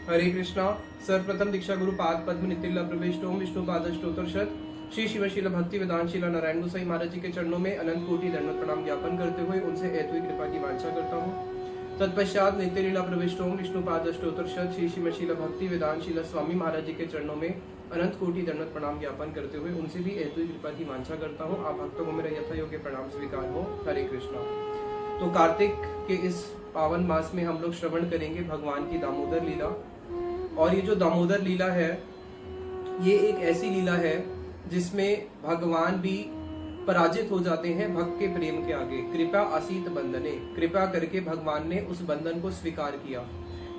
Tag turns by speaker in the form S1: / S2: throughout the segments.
S1: हरे कृष्णा। सर्वप्रथम दीक्षा गुरु पाद पद्म नितिला प्रवेश ओम विष्णु पादष्टोत्तरशत श्री शिवशील भक्ति वेदांत शिला नारायण गोसाई महाराज जी के चरणों में अनंत कोटि दंडवत प्रणाम ज्ञापन करते हुए उनसे ऐतवी कृपा की वांछा करता हूँ। तत्पश्चात नित्य लीला प्रवेश ओम विष्णु पादष्टोत्तरशत श्री शिवशील भक्ति वेदांत शिला स्वामी महाराज जी के चरणों में अनंत कोटि दंडवत प्रणाम ज्ञापन करते हुए उनसे भी ऐतवी कृपा की वांछा करता हूँ। आप भक्तों को मेरा यथा योग्य प्रणाम स्वीकार हो। हरे कृष्णा। तो कार्तिक के इस पावन मास में हम लोग श्रवण करेंगे भगवान की दामोदर लीला। और ये जो दामोदर लीला है ये एक ऐसी लीला है जिसमें भगवान भी पराजित हो जाते हैं भक्त के प्रेम के आगे। कृपा असीत बंधने, कृपा करके भगवान ने उस बंधन को स्वीकार किया।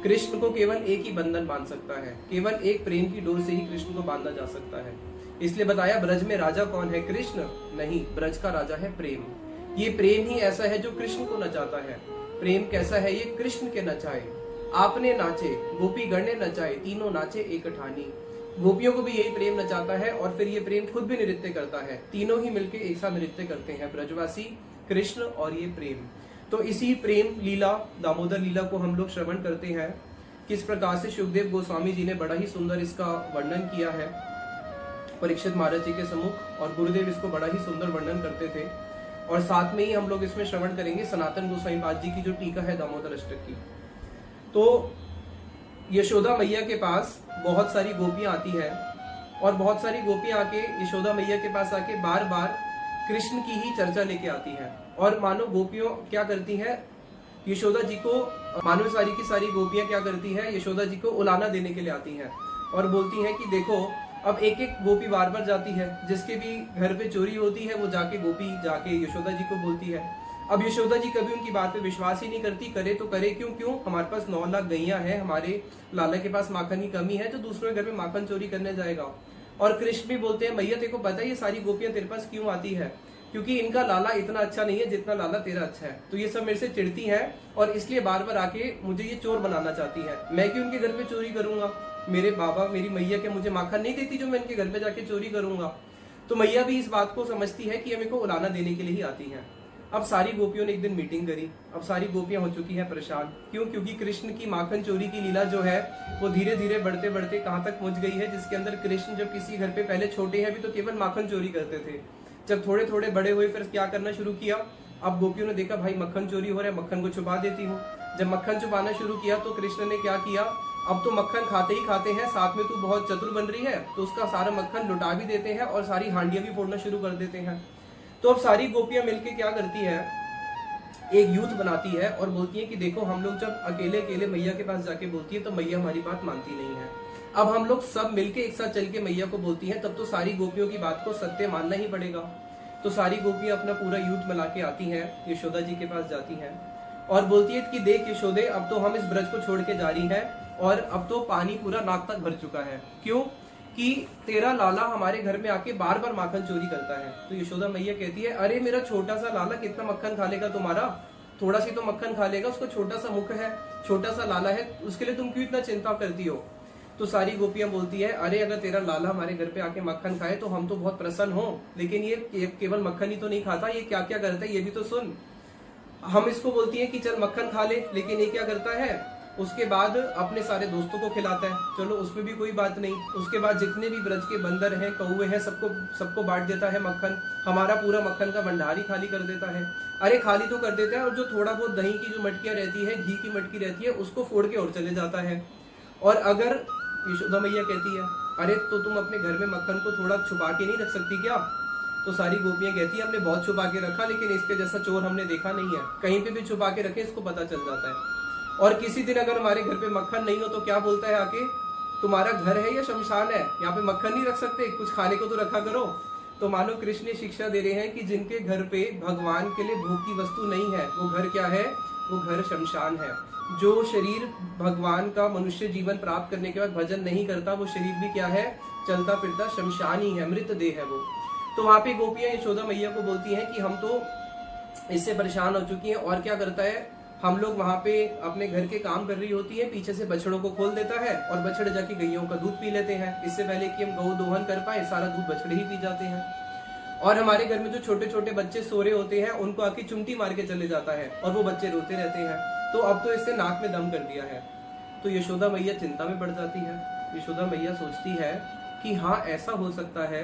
S1: कृष्ण को केवल एक ही बंधन बांध सकता है, केवल एक प्रेम की डोर से ही कृष्ण को बांधा जा सकता है। इसलिए बताया ब्रज में राजा कौन है? कृष्ण नहीं, ब्रज का राजा है प्रेम। ये प्रेम ही ऐसा है जो कृष्ण को नचाता है। प्रेम कैसा है? ये कृष्ण के नचाए, आपने नाचे, गोपी गण ने नचाए, तीनों नाचे एक ठानी। गोपियों को भी यही प्रेम नचाता है और फिर ये प्रेम खुद भी नृत्य करता है। तीनों ही मिलके एक साथ नृत्य करते हैं, ब्रजवासी, कृष्ण और ये प्रेम। तो इसी प्रेम लीला दामोदर लीला को हम लोग श्रवण करते हैं। किस प्रकार से सुखदेव गोस्वामी जी ने बड़ा ही सुंदर इसका वर्णन किया है परीक्षित महाराज जी के सम्मुख, और गुरुदेव इसको बड़ा ही सुंदर वर्णन करते थे। और साथ में ही हम लोग इसमें श्रवण करेंगे सनातन गोसाई पाद जी की जो टीका है दामोदर अष्टक की। तो यशोदा मैया के पास बहुत सारी गोपियां आती है और बहुत सारी गोपियां आके यशोदा मैया के पास आके बार बार कृष्ण की ही चर्चा लेके आती है। और मानो गोपियों क्या करती हैं, यशोदा जी को, मानो सारी की सारी गोपियां क्या करती हैं, यशोदा जी को उलाना देने के लिए आती हैं और बोलती हैं कि देखो अब एक एक गोपी बार बार जाती है, जिसके भी घर पे चोरी होती है वो जाके गोपी जाके यशोदा जी को बोलती है। अब यशोदा जी कभी उनकी बात पे विश्वास ही नहीं करती। करे तो करे क्यों? हमारे पास 9 लाख गैया है, हमारे लाला के पास माखन की कमी है, तो दूसरों के घर में माखन चोरी करने जाएगा। और कृष्ण भी बोलते हैं मैया तेरे को पता है ये सारी गोपियां तेरे पास क्यों आती है? क्योंकि इनका लाला इतना अच्छा नहीं है जितना लाला तेरा अच्छा है। तो ये सब मेरे से चिढ़ती है और इसलिए बार बार आके मुझे ये चोर बनाना चाहती है। मैं क्यों उनके घर पे चोरी करूंगा? मेरे बाबा मेरी मैया के मुझे माखन नहीं देती जो मैं इनके घर पे जाके चोरी करूंगा। तो मैया भी इस बात को समझती है कि ये मेरे को उलाना देने के लिए ही आती है। अब सारी गोपियों ने एक दिन मीटिंग करी। अब सारी गोपियां हो चुकी हैं परेशान। क्यों? क्योंकि कृष्ण की माखन चोरी की लीला जो है वो धीरे धीरे बढ़ते बढ़ते कहां तक पहुंच गई है, जिसके अंदर कृष्ण जब किसी घर पे पहले छोटे हैं भी तो केवल माखन चोरी करते थे। जब थोड़े थोड़े बड़े हुए फिर क्या करना शुरू किया। अब गोपियों ने देखा भाई मक्खन चोरी हो रहा है, मक्खन को छुपा देती हूँ। जब मक्खन छुपाना शुरू किया तो कृष्ण ने क्या किया, अब तो मक्खन खाते ही खाते हैं, साथ में तू बहुत चतुर बन रही है, तो उसका सारा मक्खन लुटा भी देते हैं और सारी हांडियां भी फोड़ना शुरू कर देते हैं। तो अब सारी गोपियां मिलके क्या करती है, एक यूथ बनाती है और बोलती है कि देखो हम लोग जब अकेले अकेले मैया के पास जाके बोलती है तो मैया हमारी बात मानती नहीं है। अब हम लोग सब मिलके एक साथ चल के मैया को बोलती हैं, तब तो सारी गोपियों की बात को सत्य मानना ही पड़ेगा। तो सारी गोपियां अपना पूरा यूथ मिला के आती हैं, यशोदा जी के पास जाती हैं और बोलती है कि देख यशोदे, अब तो हम इस ब्रज को छोड़ के जा रही है और अब तो पानी पूरा नाक तक भर चुका है। क्यों? कि तेरा लाला हमारे घर में आके बार बार माखन चोरी करता है। तो यशोदा मैया कहती है अरे मेरा छोटा सा लाला कितना मक्खन खा लेगा तुम्हारा? थोड़ा सी तो मक्खन खा लेगा, उसको छोटा सा मुख है, छोटा सा लाला है, उसके लिए तुम क्यों इतना चिंता करती हो? तो सारी गोपियां बोलती है अरे अगर तेरा लाला हमारे घर पे आके मक्खन खाए तो हम तो बहुत प्रसन्न हो, लेकिन ये केवल मक्खन ही तो नहीं खाता, ये क्या क्या करता है ये भी तो सुन। हम इसको बोलती है कि चल मक्खन खा ले, लेकिन ये क्या करता है, उसके बाद अपने सारे दोस्तों को खिलाता है। चलो उसमें भी कोई बात नहीं। उसके बाद जितने भी ब्रज के बंदर हैं, कौवे हैं, सबको बांट देता है मक्खन। हमारा पूरा मक्खन का भंडार ही खाली कर देता है। अरे खाली तो कर देता है, और जो थोड़ा बहुत दही की जो मटकियां रहती है, घी की मटकी रहती है, उसको फोड़ के और चले जाता है। और अगर यशोदा मैया कहती है अरे तो तुम अपने घर में मक्खन को थोड़ा छुपा के नहीं रख सकती क्या? तो सारी गोपियां कहती है हमने बहुत छुपा के रखा, लेकिन इसके जैसा चोर हमने देखा नहीं है। कहीं पे भी छुपा के रखे इसको पता चल जाता है। और किसी दिन अगर हमारे घर पे मक्खन नहीं हो तो क्या बोलता है आके, तुम्हारा घर है या शमशान है, यहाँ पे मक्खन नहीं रख सकते, कुछ खाने को तो रखा करो। तो मानो कृष्ण ने शिक्षा दे रहे हैं कि जिनके घर पे भगवान के लिए भोग की वस्तु नहीं है वो घर क्या है, वो घर शमशान है। जो शरीर भगवान का मनुष्य जीवन प्राप्त करने के बाद भजन नहीं करता, वो शरीर भी क्या है, चलता फिरता शमशान ही है, मृत देह है वो। तो वहां पे गोपियां यशोदा मैया को बोलती हैं कि हम तो इससे परेशान हो चुकी हैं। और क्या करता है, हम लोग वहां पे अपने घर के काम कर रही होती है, पीछे से बछड़ों को खोल देता है और बछड़े जाके गैयों का दूध पी लेते हैं। इससे पहले कि हम गौ दोहन कर पाए सारा दूध बछड़े ही पी जाते हैं। और हमारे घर में जो छोटे छोटे बच्चे सो रहे होते हैं उनको आके चिमटी मार के चले जाता है और वो बच्चे रोते रहते हैं। तो अब तो इससे नाक में दम कर दिया है। तो यशोदा मैया चिंता में पड़ जाती है। यशोदा मैया सोचती है कि हाँ, ऐसा हो सकता है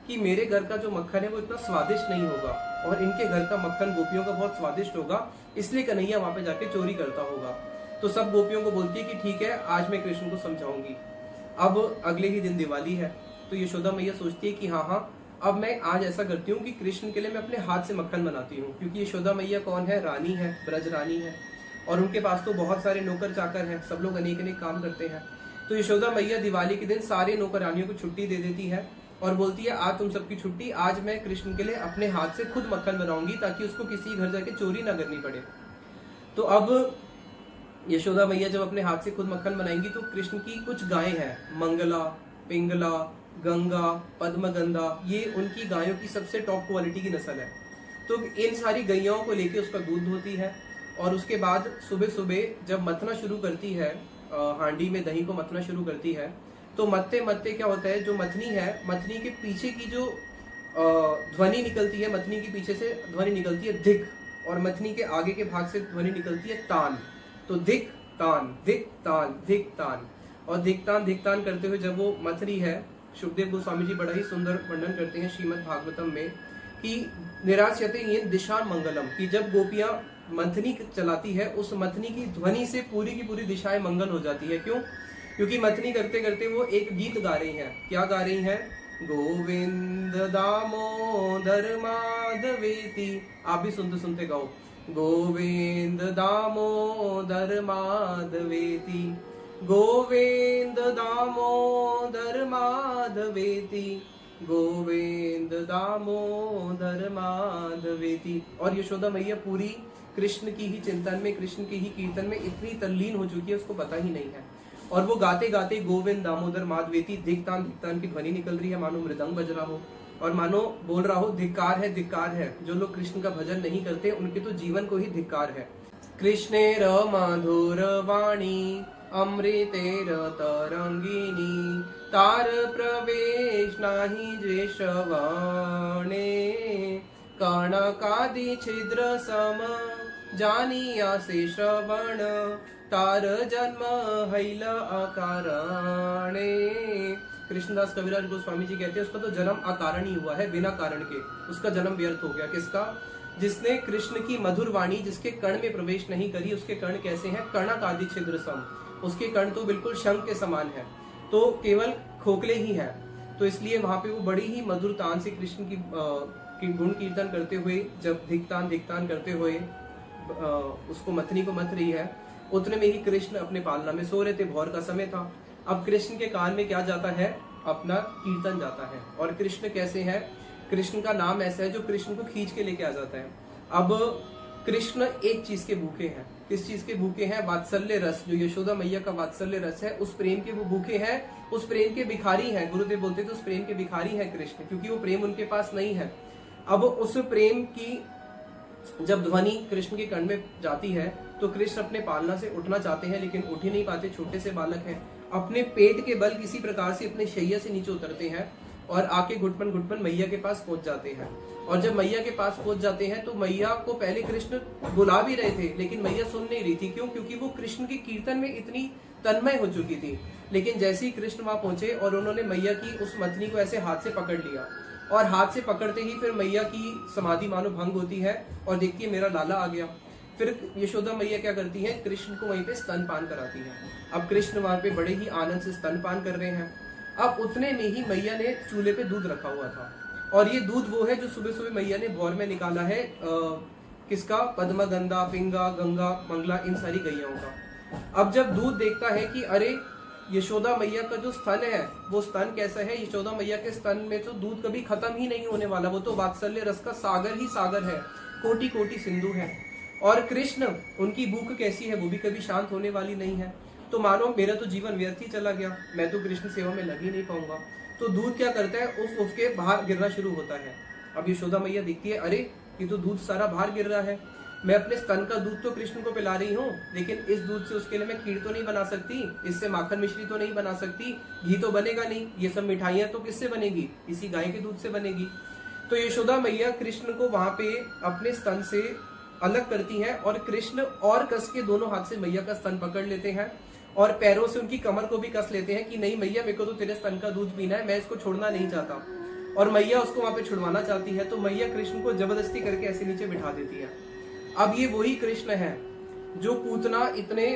S1: कि मेरे घर का जो मक्खन है वो इतना स्वादिष्ट नहीं होगा और इनके घर का मक्खन गोपियों का बहुत स्वादिष्ट होगा, इसलिए कन्हैया वहां पे जाके चोरी करता होगा। तो सब गोपियों को बोलती है कि ठीक है, आज मैं कृष्ण को समझाऊंगी। अब अगले ही दिन दिवाली है, तो यशोदा मैया सोचती है कि हाँ, अब मैं आज ऐसा करती हूँ कि कृष्ण के लिए मैं अपने हाथ से मक्खन बनाती हूँ, क्योंकि यशोदा मैया कौन है, रानी है, ब्रज रानी है, और उनके पास तो बहुत सारे नौकर चाकर हैं, सब लोग अनेक अनेक काम करते हैं। तो यशोदा मैया दिवाली के दिन सारे नौकर रानियों को छुट्टी दे देती है और बोलती है आज तुम सबकी छुट्टी, आज मैं कृष्ण के लिए अपने हाथ से खुद मक्खन बनाऊंगी ताकि उसको किसी घर जाके चोरी ना करनी पड़े। तो अब यशोदा मैया जब अपने हाथ से खुद मक्खन बनाएंगी तो कृष्ण की कुछ गायें हैं, मंगला, पिंगला, गंगा, पद्मगंधा, ये उनकी गायों की सबसे टॉप क्वालिटी की नस्ल है। तो इन सारी गैयाओं को लेके उसका दूध धोती है और उसके बाद सुबह सुबह जब मथना शुरू करती है, हांडी में दही को मथना शुरू करती है, तो मथते मथते क्या होता है, जो मथनी है, मथनी के पीछे की जो ध्वनि निकलती है, मथनी के पीछे से ध्वनि निकलती है धिक, और मथनी के आगे के भाग से ध्वनि निकलती है तान। तो धिक तान, धिक तान, धिक तान, और धिक तान करते हुए जब वो मथ रही है, सुखदेव गोस्वामी जी बड़ा ही सुंदर वर्णन करते हैं श्रीमद् भागवतम में कि निराश्यते ये दिशा मंगलम, कि जब गोपियां मंथनी चलाती है, उस मंथनी की ध्वनि से पूरी की पूरी दिशाएं मंगल हो जाती है। क्यों? क्योंकि मंथनी करते करते वो एक गीत गा रही हैं। क्या गा रही हैं? गोविंद दामोदर माधवेति। आप भी सुनते सुनते गाओ, गोविंद दामोदर माधवेति, गोविंद दामोदर माधवेति, गोविंद दामोदर माधवेति। और यशोदा मैया पूरी कृष्ण की ही चिंतन में, कृष्ण के ही कीर्तन में इतनी तल्लीन हो चुकी है, उसको पता ही नहीं है। और वो गाते गाते गोविंद दामोदर माधवेति, धिक्तान धिक्तान की ध्वनि निकल रही है, मानो मृदंग बज रहा हो और मानो बोल रहा हो धिक्कार है, धिक्कार है। जो लोग कृष्ण का भजन नहीं करते उनके तो जीवन को ही धिक्कार है। कृष्णेर मधुर वाणी अमृतेर तरंगिनी, तार प्रवेश नाही जे श्रवणे, कणकादि छिद्र सम जानिया से श्रवण, तार जन्म हैल अकारणे। कृष्णदास कविराज गोस्वामी जी कहते हैं उसका तो जन्म अकारण ही हुआ है, बिना कारण के उसका जन्म व्यर्थ हो गया। किसका? जिसने कृष्ण की मधुर वाणी जिसके कर्ण में प्रवेश नहीं करी, उसके कर्ण कैसे हैं? कणक आदि छिद्र सम, उसके कर्ण तो बिल्कुल शंख के समान है, तो केवल खोखले ही है। तो इसलिए वहां पे वो बड़ी ही मधुर तान से कृष्ण की गुण कीर्तन करते हुए, जब धिक्तान धिक्तान करते हुए उसको मथनी को मथ रही है, उतने में ही कृष्ण अपने पालना में सो रहे थे, भोर का समय था। अब कृष्ण के कान में क्या जाता है? अपना कीर्तन जाता है। और कृष्ण कैसे है? कृष्ण का नाम ऐसा है जो कृष्ण को खींच के लेके आ जाता है। अब कृष्ण एक चीज के भूखे हैं। किस चीज के भूखे हैं? वात्सल्य रस, जो यशोदा मैया का वात्सल्य रस है, उस प्रेम के वो भूखे हैं, उस प्रेम के भिखारी हैं। गुरुदेव बोलते थे उस प्रेम के भिखारी है कृष्ण, क्योंकि वो प्रेम उनके पास नहीं है। अब उस प्रेम की जब ध्वनि कृष्ण के कान में जाती है तो कृष्ण अपने पालना से उठना चाहते हैं, लेकिन उठ ही नहीं पाते, छोटे से बालक हैं। अपने पेट के बल किसी प्रकार से अपने शैया से नीचे उतरते हैं और आके घुटपन घुटपन मैया के पास पहुंच जाते हैं। और जब मैया के पास पहुंच जाते हैं तो मैया को पहले कृष्ण बुला भी रहे थे, लेकिन मैया सुन नहीं रही थी। क्यों? क्योंकि वो कृष्ण के कीर्तन में इतनी तन्मय हो चुकी थी। लेकिन जैसे ही कृष्ण वहां पहुंचे और उन्होंने मैया की उस मथनी को ऐसे हाथ से पकड़ लिया, और हाथ से पकड़ते ही फिर मैया की समाधि मानो भंग होती है और देखती है मेरा लाला आ गया। फिर यशोदा मैया क्या करती है? कृष्ण को वहीं पे स्तनपान कराती है। अब कृष्ण वहां पे बड़े ही आनंद से स्तनपान कर रहे हैं। अब उतने में ही मैया ने चूल्हे पे दूध रखा हुआ था, और ये दूध वो है जो सुबह सुबह मैया ने भोर में निकाला है। किसका? पद्मगंधा, पिंगा, गंगा, मंगला, इन सारी गैयाओं का। अब जब दूध देखता है कि अरे यशोदा मैया का जो स्तन है वो स्तन कैसा है? यशोदा मैया के स्तन में तो दूध कभी खत्म ही नहीं होने वाला, वो तो वात्सल्य रस का सागर ही सागर है, कोटि कोटि सिंधु है। और कृष्ण, उनकी भूख कैसी है? वो भी कभी शांत होने वाली नहीं है। तो मानो मेरा तो जीवन व्यर्थ ही चला गया, मैं तो कृष्ण सेवा में लग ही नहीं पाऊंगा। तो दूध क्या करता है? उफ उफ के बाहर गिरना शुरू होता है। अब यशोदा मैया देखती है, अरे ये तो दूध सारा बाहर गिर रहा है, मैं अपने स्तन का दूध तो कृष्ण को पिला रही हूँ, लेकिन इस दूध से उसके लिए मैं खीर तो नहीं बना सकती, इससे माखन मिश्री तो नहीं बना सकती, घी तो बनेगा नहीं, ये सब मिठाइयां तो किससे बनेगी? इसी गाय के दूध से बनेगी। तो यशोदा मैया कृष्ण को वहां पे अपने स्तन से अलग करती हैं और कृष्ण और कस के दोनों हाथ से मैया का स्तन पकड़ लेते हैं और पैरों से उनकी कमर को भी कस लेते हैं कि नहीं मैया, मेरे को तो तेरे स्तन का दूध पीना है, मैं इसको छोड़ना नहीं चाहता। और मैया उसको वहां पे छुड़वाना चाहती है, तो मैया कृष्ण को जबरदस्ती करके ऐसे नीचे बिठा देती है। अब ये वही कृष्ण है जो पूतना इतने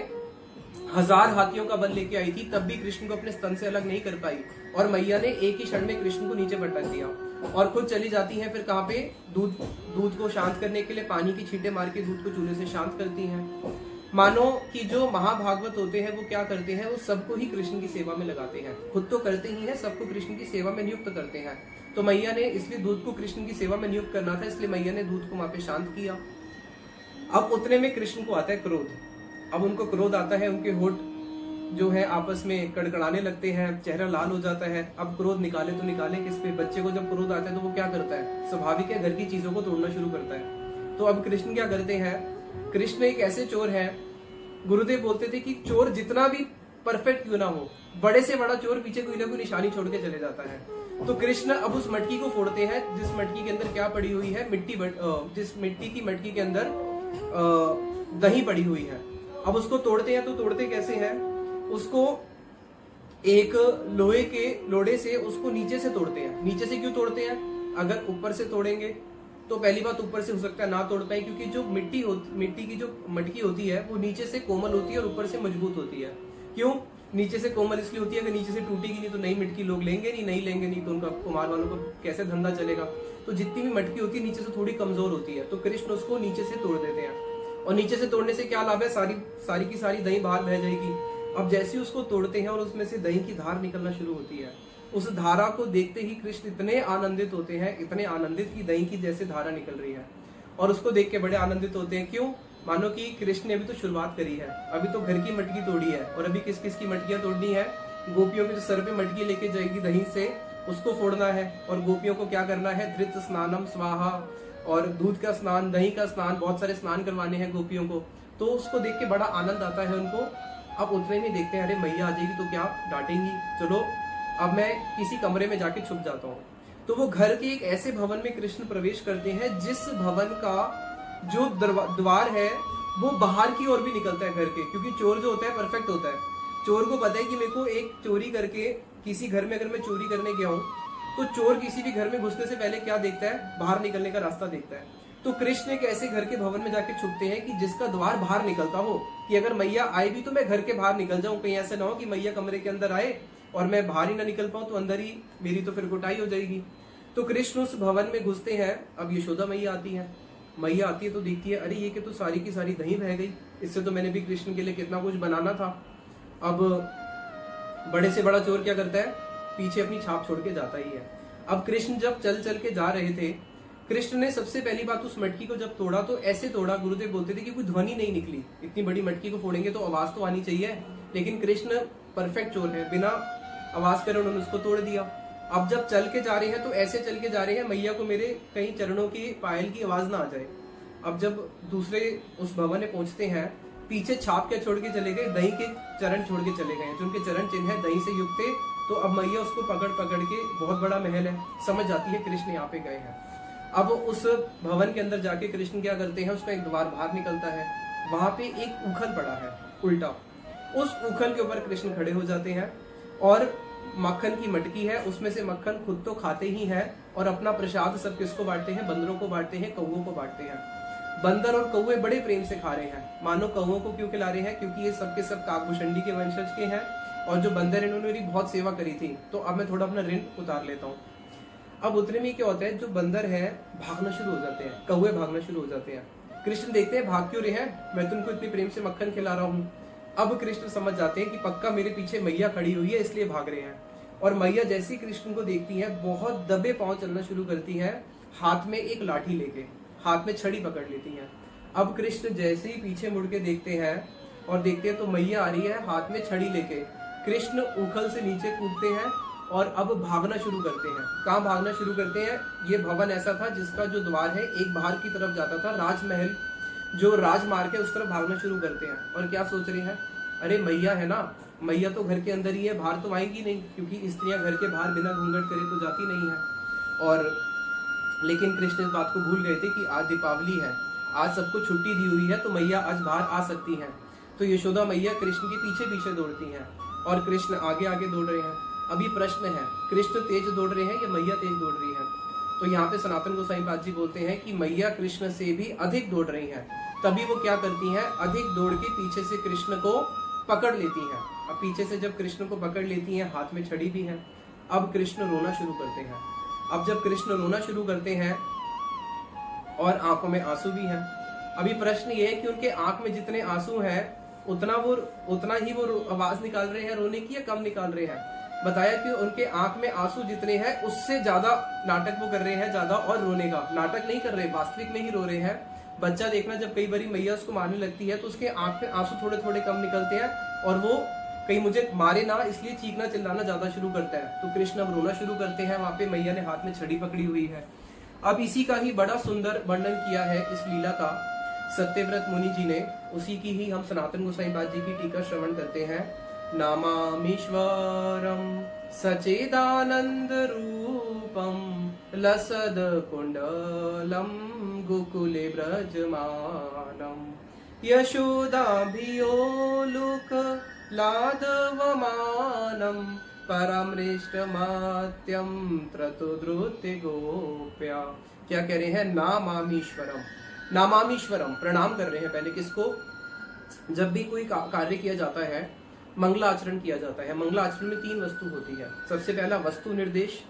S1: 1000 हाथियों का बल लेके आई थी, तब भी कृष्ण को अपने स्तन से अलग नहीं कर पाई, और मैया ने एक ही क्षण में कृष्ण को नीचे पटक दिया और खुद चली जाती हैं। फिर कहाँ पे दूध को शांत करने के लिए पानी की छींटे मार के दूध को चूल्हे से शांत करती हैं। मानो कि जो महाभागवत होते हैं वो क्या करते हैं, वो सबको ही कृष्ण की सेवा में लगाते हैं, खुद तो करते ही हैं, सबको कृष्ण की सेवा में नियुक्त करते हैं। तो मैया ने इसलिए दूध को कृष्ण की सेवा में नियुक्त करना था, इसलिए मैया ने दूध को वहां पे शांत किया। अब उतने में कृष्ण को आता है क्रोध। अब उनको क्रोध आता है, उनके होठ जो है आपस में कड़कड़ाने लगते हैं, चेहरा लाल हो जाता है। अब क्रोध निकाले तो निकाले किस पे? बच्चे को जब क्रोध आता है तो वो क्या करता है? स्वाभाविक है, घर की चीजों को तोड़ना शुरू करता है। तो अब कृष्ण क्या करते हैं? कृष्ण एक ऐसे चोर है, गुरुदेव बोलते थे कि चोर जितना भी परफेक्ट क्यों ना हो, बड़े से बड़ा चोर पीछे कोई ना कोई निशानी छोड़ के चले जाता है। तो कृष्ण अब उस मटकी को फोड़ते हैं, जिस मटकी के अंदर क्या पड़ी हुई है? मिट्टी। जिस मिट्टी की मटकी के अंदर दही पड़ी हुई है। अब उसको तोड़ते हैं, तो तोड़ते कैसे हैं? उसको एक लोहे के लोड़े से उसको नीचे से तोड़ते हैं। नीचे से क्यों तोड़ते हैं? अगर ऊपर से तोड़ेंगे तो पहली बात ऊपर से हो सकता है ना तोड़ पाए, क्योंकि जो मिट्टी की जो मटकी होती है वो नीचे से कोमल होती है और ऊपर से मजबूत होती है। क्यों नीचे से कोमल? इसलिए होती है अगर नीचे से टूटेगी नहीं तो नई मटकी लोग लेंगे नहीं लेंगे नहीं तो उनका कुमार वालों का कैसे धंधा चलेगा। तो जितनी भी मटकी होती है नीचे से थोड़ी कमजोर होती है, तो कृष्ण उसको नीचे से तोड़ देते हैं। और नीचे से तोड़ने से क्या लाभ है? सारी की सारी दही बाहर बह जाएगी। अब जैसे ही उसको तोड़ते हैं और उसमें से दही की धार निकलना शुरू होती है, उस धारा को देखते ही कृष्ण इतने आनंदित होते हैं, इतने आनंदित की दही की जैसे धारा निकल रही है, और उसको देख के बड़े आनंदित होते हैं। क्यों? मानो कि कृष्ण ने अभी तो शुरुआत करी है, अभी तो घर की मटकी तोड़ी है, और अभी किस किस की मटकियां तोड़नी है? गोपियों के जो सर पे मटकी लेके जाएगी दही से, उसको फोड़ना है। और गोपियों को क्या करना है? धृत स्नानम स्वाहा, और दूध का स्नान, दही का स्नान, बहुत सारे स्नान करवाने हैं गोपियों को। तो उसको देख के बड़ा आनंद आता है उनको। अब उतने में देखते हैं अरे मैया आ जाएगी तो क्या डांटेंगी, चलो अब मैं किसी कमरे में जाके छुप जाता हूँ। तो वो घर के एक ऐसे भवन में कृष्ण प्रवेश करते हैं जिस भवन का जो द्वार है वो बाहर की ओर भी निकलता है घर के, क्योंकि चोर जो होता है परफेक्ट होता है। चोर को पता है कि मेरे को एक चोरी करके किसी घर में अगर मैं चोरी करने गया हूँ तो चोर किसी भी घर में घुसने से पहले क्या देखता है? बाहर निकलने का रास्ता देखता है। तो कृष्ण एक ऐसे घर के भवन में जाके छुपते हैं कि जिसका द्वार बाहर निकलता हो, कि अगर मैया आए भी तो मैं घर के बाहर निकल जाऊं। कहीं ऐसा ना हो कि मैया कमरे के अंदर आए और मैं बाहर ही ना निकल पाऊं, तो अंदर ही मेरी तो फिर कुटाई हो जाएगी। तो कृष्ण उस भवन में घुसते हैं। अब यशोदा मैया आती है। मैया आती है तो देखती है अरे ये कि तो सारी की सारी दही बह गई, इससे तो मैंने भी कृष्ण के लिए कितना कुछ बनाना था। अब बड़े से बड़ा चोर क्या करता है? पीछे अपनी छाप छोड़ के जाता ही है। अब कृष्ण जब चल चल के जा रहे थे, कृष्ण ने सबसे पहली बात उस मटकी को जब तोड़ा तो ऐसे तोड़ा, गुरुदेव बोलते थे कि कोई ध्वनि नहीं निकली। इतनी बड़ी मटकी को फोड़ेंगे तो आवाज तो आनी चाहिए, लेकिन कृष्ण परफेक्ट चोर है, बिना आवाज करे उन्होंने उसको तोड़ दिया। अब जब चल के जा रहे हैं तो ऐसे चल के जा रहे हैं मैया को मेरे कहीं चरणों की पायल की आवाज ना आ जाए। अब जब दूसरे उस भवन में पहुंचते हैं, पीछे छाप के छोड़ के चले गए, दही के चरण छोड़ के चले गए, जो उनके चरण चिन्ह है दही से युक्त थे। तो अब मैया उसको पकड़ पकड़ के, बहुत बड़ा महल है, समझ जाती है कृष्ण यहाँ पे गए हैं। अब उस भवन के अंदर जाके कृष्ण क्या करते हैं? उसका एक द्वार बाहर निकलता है, वहां पे एक उखल पड़ा है उल्टा। उस उखल के ऊपर कृष्ण खड़े हो जाते हैं और मक्खन की मटकी है, उसमें से मक्खन खुद तो खाते ही हैं और अपना प्रसाद सब किसको बांटते हैं? बंदरों को बांटते हैं, कौओं को बांटते हैं। बंदर और कौवे बड़े प्रेम से खा रहे हैं। मानो कौओं को क्यों खिला रहे हैं? क्योंकि ये सबके सब काकभूषणी के वंशज के हैं, और जो बंदर इन्होंने मेरी बहुत सेवा करी थी, तो अब मैं थोड़ा अपना ऋण उतार लेता हूँ। अब उतने में क्या होता है? जो बंदर है भागना शुरू हो जाते हैं, कौवे भागना शुरू हो जाते हैं। कृष्ण देखते हैं भाग क्यों रहे हैं, मैं तुमको इतनी प्रेम से मक्खन खिला रहा हूँ। अब कृष्ण समझ जाते हैं कि पक्का मेरे पीछे मैया खड़ी हुई है, इसलिए भाग रहे हैं। और मैया जैसे ही कृष्ण को देखती है, बहुत दबे पांव चलना शुरू करती है, हाथ में एक लाठी लेके, हाथ में छड़ी पकड़ लेती है। अब कृष्ण जैसे ही पीछे मुड़ के देखते हैं और देखते हैं तो मैया आ रही है हाथ में छड़ी लेके। कृष्ण उखल से नीचे कूदते हैं और अब भागना शुरू करते हैं। कहाँ भागना शुरू करते हैं? ये भवन ऐसा था जिसका जो द्वार है एक बाहर की तरफ जाता था, राजमहल जो राजमार्ग है उस तरफ भागना शुरू करते हैं। और क्या सोच रहे हैं? अरे मैया है ना, मैया तो घर के अंदर ही है, बाहर तो आएंगी नहीं, क्योंकि स्त्रियां घर के बाहर बिना घूंघट करे तो जाती नहीं है। और लेकिन कृष्ण इस बात को भूल गए थे कि आज दीपावली है, आज सबको छुट्टी दी हुई है, तो मैया आज बाहर आ सकती हैं। तो यशोदा मैया कृष्ण के पीछे पीछे दौड़ती हैं और कृष्ण आगे आगे दौड़ रहे हैं। अभी प्रश्न है, कृष्ण तेज दौड़ रहे हैं या मैया तेज दौड़ रही है? तो यहाँ पे सनातन गोसाई पाद जी बोलते हैं कि मैया कृष्ण से भी अधिक दौड़ रही हैं। तभी वो क्या करती हैं, अधिक दौड़ के पीछे से कृष्ण को पकड़ लेती हैं। अब पीछे से जब कृष्ण को पकड़ लेती हैं, हाथ में छड़ी भी है। अब कृष्ण रोना शुरू करते हैं। अब जब कृष्ण रोना शुरू करते हैं और आंखों में आंसू भी हैं। अभी प्रश्न ये है कि उनके आंख में जितने आंसू हैं उतना ही वो आवाज निकाल रहे हैं रोने की या कम निकाल रहे हैं? बताया कि उनके आंख में आंसू जितने हैं उससे ज्यादा नाटक वो कर रहे हैं, ज्यादा और रोने का नाटक नहीं कर रहे, वास्तविक में ही रो रहे हैं। बच्चा देखना, जब कई बारी मैया उसको मारने लगती है तो उसके आंख में आंसू थोड़े थोड़े कम निकलते हैं और वो कहीं मुझे मारे ना इसलिए चीखना चिल्लाना ज्यादा शुरू करता है। तो कृष्ण अब रोना शुरू करते हैं। वहां पे मैया ने हाथ में छड़ी पकड़ी हुई है। अब इसी का ही बड़ा सुंदर वर्णन किया है इस लीला का सत्यव्रत मुनि जी ने। उसी की ही हम सनातन गोसाई पाद जी की टीका श्रवण करते हैं। नामामीश्वरम सचिदानंद रूपम लसद कुंडलम गोकुले ब्रजमानम यशोदाभियोलुक लादवमानम परमृष्टमात्यम त्रतुद्रुत्य गोप्या। क्या कह रहे हैं? नामामीश्वरम, नामामीश्वरम प्रणाम कर रहे हैं। पहले किसको? जब भी कोई कार्य किया जाता है, मंगलाचरण किया जाता है। मंगलाचरण में 3 वस्तु होती है। सबसे पहला वस्तु निर्देश,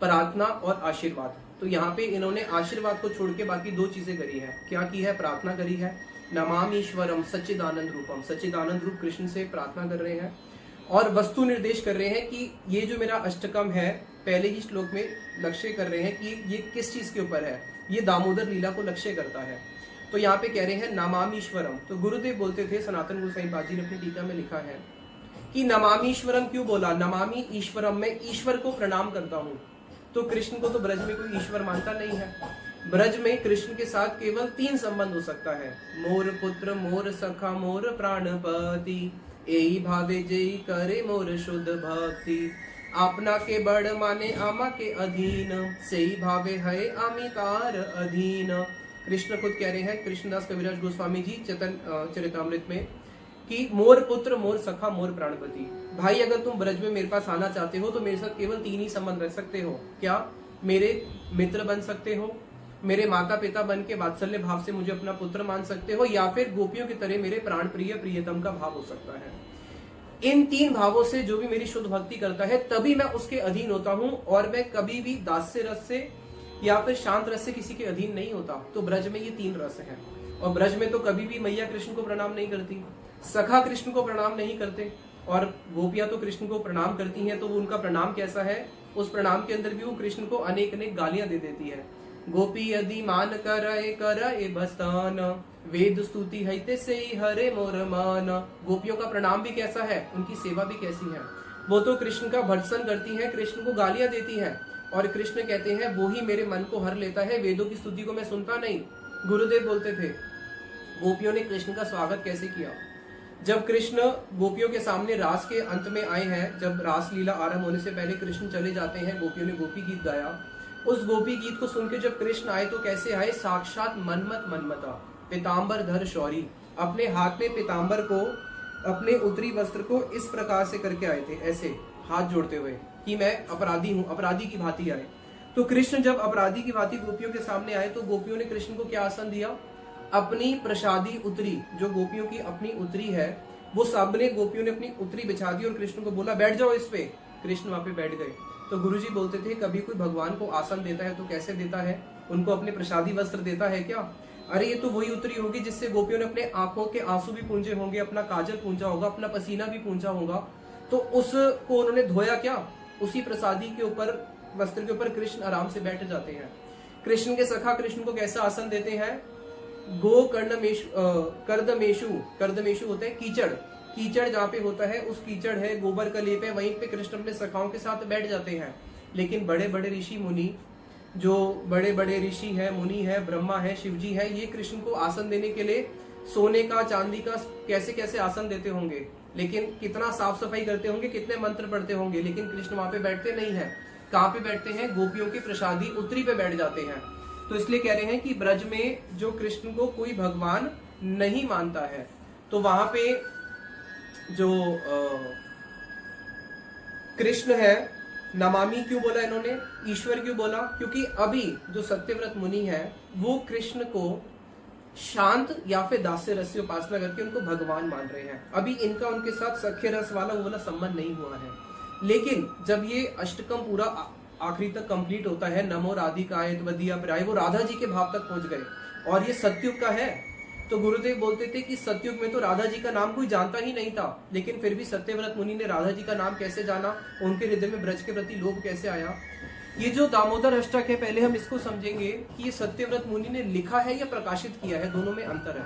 S1: प्रार्थना और आशीर्वाद। तो यहाँ पे इन्होंने आशीर्वाद को छोड़ के बाकी 2 चीजें करी है। क्या की है? प्रार्थना करी है। नमामीश्वरम सच्चिदानंद रूपम, सच्चिदानंद रूप कृष्ण से प्रार्थना कर रहे हैं और वस्तु निर्देश कर रहे हैं कि ये जो मेरा अष्टकम है, पहले ही श्लोक में लक्ष्य कर रहे हैं कि ये किस चीज के ऊपर है। ये दामोदर लीला को लक्ष्य करता है। तो यहाँ पे कह रहे हैं नमामीश्वरम। तो गुरुदेव बोलते थे, सनातन गोसाई पाद जी ने अपनी टीका में लिखा है कि नमामीश्वरम क्यों बोला? नमामि ईश्वरम, मैं ईश्वर को प्रणाम करता हूँ। तो कृष्ण को तो ब्रज में कोई ईश्वर मानता नहीं है। ब्रज में कृष्ण के साथ केवल 3 संबंध हो सकता है, मोर पुत्र, मोर सखा, मोर प्राणपति। एही भावे जेई करे मोर शुद्ध भक्ति। आपना के बड़ माने आमा के अधीन, सेही भावे है आमी तार अधीन। कृष्ण खुद कह रहे हैं, कृष्णदास कविराज गोस्वामी जी चरितामृत में, कि मोर पुत्र, मोर सखा, मोर प्राणपति। भाई अगर तुम ब्रज में मेरे पास आना चाहते हो तो मेरे साथ केवल 3 ही संबंध रख सकते हो। क्या? मेरे मित्र बन सकते हो, मेरे माता पिता बन के वात्सल्य भाव से मुझे अपना पुत्र मान सकते हो, या फिर गोपियों की तरह मेरे प्राण प्रिय प्रियतम का भाव हो सकता है। इन 3 भावों से जो भी मेरी शुद्ध भक्ति करता है तभी मैं उसके अधीन होता हूँ, और मैं कभी भी दास्य रस से या फिर शांत रस से किसी के अधीन नहीं होता। तो ब्रज में ये 3 रस हैं। और ब्रज में तो कभी भी मैया कृष्ण को प्रणाम नहीं करती, सखा कृष्ण को प्रणाम नहीं करते, और गोपियां तो कृष्ण को प्रणाम करती हैं। तो वो उनका प्रणाम कैसा है? उस प्रणाम के अंदर भी वो कृष्ण को अनेक अनेक गालियां दे देती है। गोपी यदि मान करे बस्तान, वेद स्तुति है से हरे मोर मान। गोपियों का प्रणाम भी कैसा है, उनकी सेवा भी कैसी है? वो तो कृष्ण का भर्त्सन करती हैं, कृष्ण को गालियां देती हैं, और कृष्ण कहते हैं वो ही मेरे मन को हर लेता है, वेदों की स्तुति को मैं सुनता नहीं। गुरुदेव बोलते थे, गोपियों ने कृष्ण का स्वागत कैसे किया? जब कृष्ण गोपियों के सामने रास के अंत में आए हैं, जब रास लीला आरंभ होने से पहले कृष्ण चले जाते हैं, गोपियों ने गोपी गीत गाया। उस गोपी गीत को सुन के जब कृष्ण आए तो कैसे आए? साक्षात मनमत मनमता, पीताम्बर धर शौरी। अपने हाथ में पीताम्बर को, अपने उत्तरी वस्त्र को इस प्रकार से करके आए थे, ऐसे हाथ जोड़ते हुए कि मैं अपराधी हूँ, अपराधी की भांति आए। तो कृष्ण जब अपराधी की भांति गोपियों के सामने आए तो गोपियों ने कृष्ण को क्या आसन दिया? अपनी प्रसादी उत्तरी, जो गोपियों की अपनी उत्तरी है, वो सबने गोपियों ने अपनी उत्तरी बिछा दी और कृष्ण को बोला बैठ जाओ इस पे। कृष्ण वहां पे बैठ गए। तो गुरुजी बोलते थे, कभी कोई भगवान को आसन देता है तो कैसे देता है? उनको अपने प्रसादी वस्त्र देता है क्या? अरे ये तो वही उत्तरी होगी जिससे गोपियों ने अपने आंखों के आंसू भी पूंजे होंगे, अपना काजल पूंजा होगा, अपना पसीना भी पूंजा होगा। तो उसको उन्होंने धोया क्या? उसी प्रसादी के ऊपर, वस्त्र के ऊपर कृष्ण आराम से बैठ जाते हैं। कृष्ण के सखा कृष्ण को कैसा आसन देते हैं? गो कर्दमेशु, कर्दमेशु होते हैं कीचड़, कीचड़ जहाँ पे होता है उस कीचड़ है, गोबर का लेप है, वहीं पे कृष्ण अपने सखाओं के साथ बैठ जाते हैं। लेकिन बड़े बड़े ऋषि मुनि, जो बड़े बड़े ऋषि है, मुनि है, ब्रह्मा है, शिवजी है, ये कृष्ण को आसन देने के लिए सोने का, चांदी का, कैसे कैसे आसन देते होंगे, लेकिन कितना साफ सफाई करते होंगे, कितने मंत्र पढ़ते होंगे, लेकिन कृष्ण वहां पे बैठते नहीं है। कहाँ पे बैठते हैं? गोपियों की प्रसादी उत्तरी पे बैठ जाते हैं। तो इसलिए कह रहे हैं कि ब्रज में जो कृष्ण को कोई भगवान नहीं मानता है, तो वहां पे जो कृष्ण है, नमामि क्यों बोला इन्होंने, ईश्वर क्यों बोला, क्योंकि अभी जो सत्यव्रत मुनि है वो कृष्ण को शांत या फिर दास्य रस से उपासना करके उनको भगवान मान रहे हैं। अभी इनका उनके साथ सख्य रस वाला वो वाला संबंध नहीं हुआ है। लेकिन जब ये अष्टकम पूरा आखिरी तक कंप्लीट होता है, नमो राधिकाय त्वदीय प्रियाय, वो राधा जी के भाव तक पहुंच गए और ये सतयुग का है। तो गुरुदेव बोलते थे कि सतयुग में तो राधा जी का नाम कोई जानता ही नहीं था, लेकिन फिर भी सत्यव्रत मुनि ने राधा जी का नाम कैसे जाना, उनके हृदय में ब्रज के प्रति लोभ कैसे आया। ये जो दामोदर अष्टक है, पहले हम इसको समझेंगे कि ये सत्यव्रत मुनि ने लिखा है या प्रकाशित किया है, दोनों में अंतर है।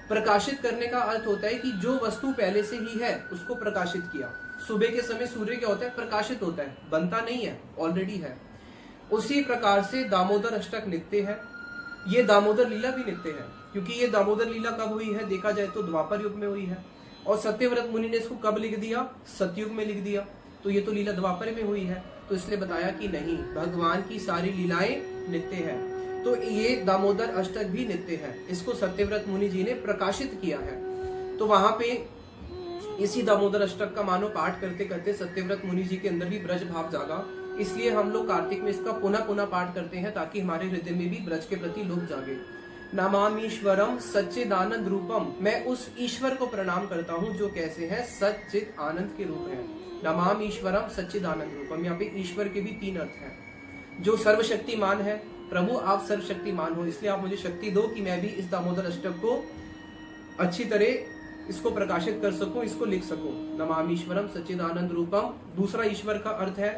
S1: प्रकाशित करने का अर्थ होता है कि जो वस्तु पहले से ही है उसको प्रकाशित किया। सुबह के समय सूर्य क्या होता है, प्रकाशित होता है, बनता नहीं है, ऑलरेडी है। उसी प्रकार से दामोदर अष्टक नित्य है, ये दामोदर लीला भी नित्य है, क्योंकि ये दामोदर लीला कब हुई है देखा जाए तो द्वापर युग में हुई है, और सत्यव्रत मुनि ने इसको कब लिख दिया, सतयुग में लिख दिया, तो ये तो लीला द्वापर में हुई है। तो इसलिए बताया कि नहीं, भगवान की सारी लीलाएं नित्य है, तो ये दामोदर अष्टक भी नित्य है, इसको सत्यव्रत मुनि जी ने प्रकाशित किया है। तो वहां पे इसी दामोदर अष्टक का मानो पाठ करते करते सत्यव्रत मुनि जी के अंदर भी ब्रज भाव जागा, इसलिए हम लोग कार्तिक में इसका पुनः पुनः पाठ करते हैं ताकि हमारे हृदय में भी ब्रज के प्रति लोभ जागे। नमामीश्वरम सच्चिदानंद रूपम, मैं उस ईश्वर को प्रणाम करता हूँ जो कैसे है, सच्चिद आनंद के रूप है। नमामीश्वरम सच्चिदानंद रूपम, यहाँ पे ईश्वर के भी तीन अर्थ हैं। जो सर्वशक्तिमान है, प्रभु आप सर्वशक्तिमान हो, इसलिए आप मुझे शक्ति दो कि मैं भी इस दामोदर अष्टक को अच्छी तरह इसको प्रकाशित कर सकूं, इसको लिख सकूं। नमामीश्वरम सच्चिदानंद रूपम। दूसरा ईश्वर का अर्थ है,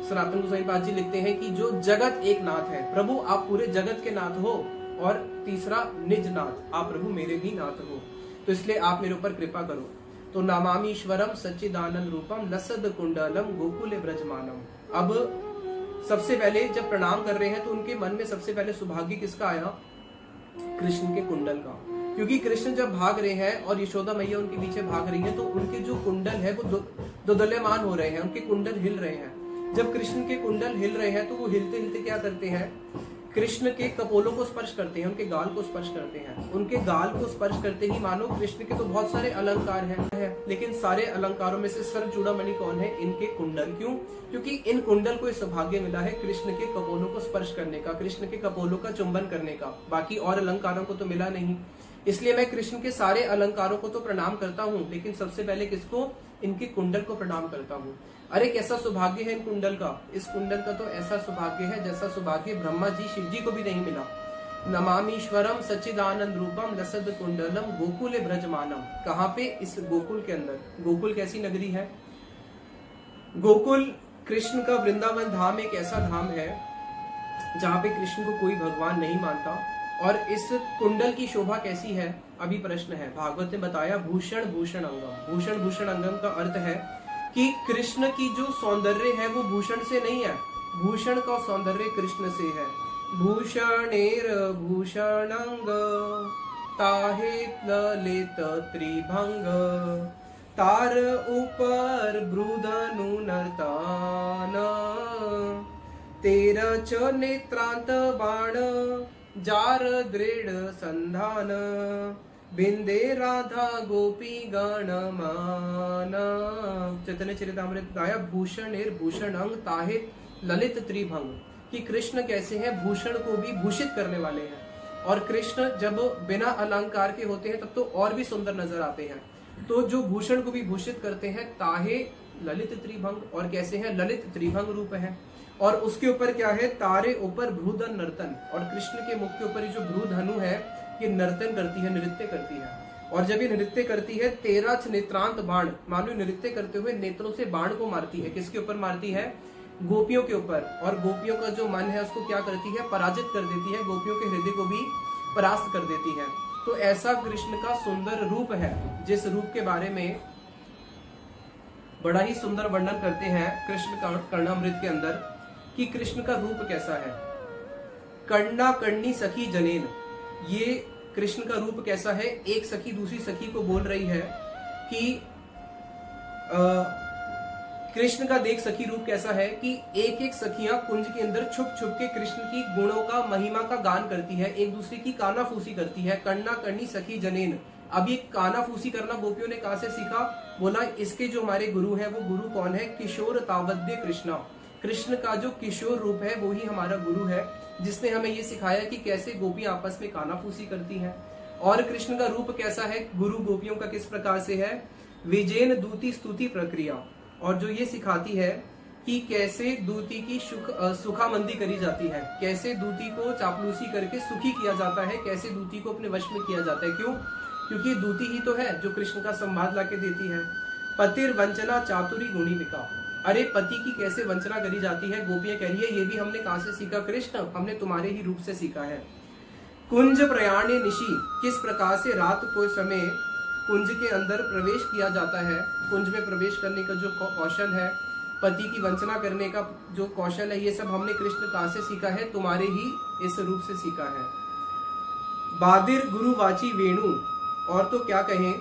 S1: सनातन गोसाई पाद जी लिखते हैं कि जो जगत एक नाथ है, प्रभु आप पूरे जगत के नाथ हो, और तीसरा निज नाथ, आप प्रभु मेरे भी नाथ हो, तो इसलिए आप मेरे ऊपर कृपा करो। तो नमामीश्वरम सच्चिदानंद रूपम लसद कुंडलम गोकुले ब्रजमानम। अब सबसे पहले जब प्रणाम कर रहे हैं तो उनके मन में सबसे पहले सौभाग्य किसका आया, कृष्ण के कुंडल का, क्योंकि कृष्ण जब भाग रहे हैं और यशोदा मैया उनके पीछे भाग रही हैं तो उनके जो कुंडल है वो दोदल्यमान हो रहे हैं, उनके कुंडल हिल रहे हैं। जब कृष्ण के कुंडल हिल रहे हैं तो वो हिलते हिलते क्या करते हैं, कृष्ण के कपोलों को स्पर्श करते हैं, उनके गाल को स्पर्श करते हैं। उनके गाल को स्पर्श करते ही मानो कृष्ण के तो बहुत सारे अलंकार हैं, लेकिन सारे अलंकारों में से सर्व चूड़ामणि कौन है, इनके कुंडल। क्यों, क्योंकि इन कुंडल को सौभाग्य मिला है कृष्ण के कपोलों को स्पर्श करने का, कृष्ण के कपोलों का चुंबन करने का, बाकी और अलंकारों को तो मिला नहीं। इसलिए मैं कृष्ण के सारे अलंकारों को तो प्रणाम करता हूँ, लेकिन सबसे पहले किसको, इनके कुंडल को प्रणाम करता हूँ। अरे कैसा सौभाग्य है इन कुंडल का, इस कुंडल का तो ऐसा सौभाग्य है जैसा सौभाग्य ब्रह्मा जी शिव जी को भी नहीं मिला। नमामीश्वरम सच्चिदानंद रूपम लसद कुंडलम गोकुले ब्रजमानम। कहाँ पे, इस गोकुल के अंदर। गोकुल कैसी नगरी है, गोकुल कृष्ण का वृंदावन धाम एक ऐसा धाम है जहाँ पे कृष्ण को कोई भगवान नहीं मानता। और इस कुंडल की शोभा कैसी है, अभी प्रश्न है। भागवत ने बताया भूषण भूषण अंगम। भूषण भूषण अंगम का अर्थ है कि कृष्ण की जो सौंदर्य है वो भूषण से नहीं है, भूषण का सौंदर्य कृष्ण से है। भूषणेर भूषणंग ताहे ललित त्रिभंग, तार ऊपर ब्रूधनु नर्तान, तेरा च नेत्रांत बाण, जार दृढ़ संधान, बिंदे राधा गोपी गणमान। चैतन्य चरितामृत गाया भूषणेर भूषणंग ताहे ललित त्रिभंग, कि कृष्ण कैसे हैं, भूषण को भी भूषित करने वाले हैं। और कृष्ण जब बिना अलंकार के होते हैं तब तो और भी सुंदर नजर आते हैं। तो जो भूषण को भी भूषित करते हैं, ताहे ललित त्रिभंग, और कैसे हैं, ललित त्रिभंग रूप है। और उसके ऊपर क्या है, तारे ऊपर भ्रूधन नर्तन, और कृष्ण के मुख के ऊपर जो भ्रूधनु है ये नर्तन करती है, नृत्य करती है। और जब ये नृत्य करती है, 13 नेत्रांत बाण, मानो नृत्य करते हुए नेत्रों से बाण को मारती है। किसके ऊपर मारती है, गोपियों के ऊपर। और गोपियों का जो मन है उसको क्या करती है, पराजित कर देती है, गोपियों के हृदय को भी परास्त कर देती है। तो ऐसा कृष्ण का सुंदर रूप है, जिस रूप के बारे में बड़ा ही सुंदर वर्णन करते हैं कृष्ण कर्णामृत के अंदर, कि कृष्ण का रूप कैसा है। कर्णा कर्णी सखी जनेन, ये कृष्ण का रूप कैसा है। एक सखी दूसरी सखी को बोल रही है कि कृष्ण का देख सखी रूप कैसा है, कि एक एक सखियां कुंज के अंदर छुप छुप के कृष्ण की गुणों का, महिमा का गान करती है, एक दूसरे की कानाफूसी करती है। कर्णा कर्णी सखी जनेन, अब ये कानाफूसी करना गोपियों ने कहां से सीखा? बोला इसके जो हमारे गुरु है वो गुरु कौन है? किशोर तावद्य कृष्णा, कृष्ण का जो किशोर रूप है वो ही हमारा गुरु है, जिसने हमें ये सिखाया कि कैसे गोपियां आपस में कानाफूसी करती हैं। और कृष्ण का रूप कैसा है, गुरु गोपियों का किस प्रकार से है? विजयन दूती स्तुति प्रक्रिया, और जो ये सिखाती है कि कैसे दूती की सुखामंदी करी जाती है, कैसे दूती को चापलूसी करके सुखी किया जाता है, कैसे दूती को अपने वश में किया जाता है। क्यों? क्योंकि दूती ही तो है जो कृष्ण का संवाद लाके देती है। पतिर वंचना चातुरी गुणी विका, अरे पति की कैसे वंचना करी जाती है, गोपियां कह रही है ये भी हमने कहां से सीखा? कृष्ण, हमने तुम्हारे ही रूप से सीखा है। कुंज प्रयाणे निशी, किस प्रकार से रात को समय कुंज के अंदर प्रवेश किया जाता है, कुंज में प्रवेश करने का जो कौशल है, पति की वंचना करने का जो कौशल है, ये सब हमने कृष्ण कहां से सीखा है? तुम्हारे ही इस रूप से सीखा है। बादिर गुरुवाची वेणु, और तो क्या कहें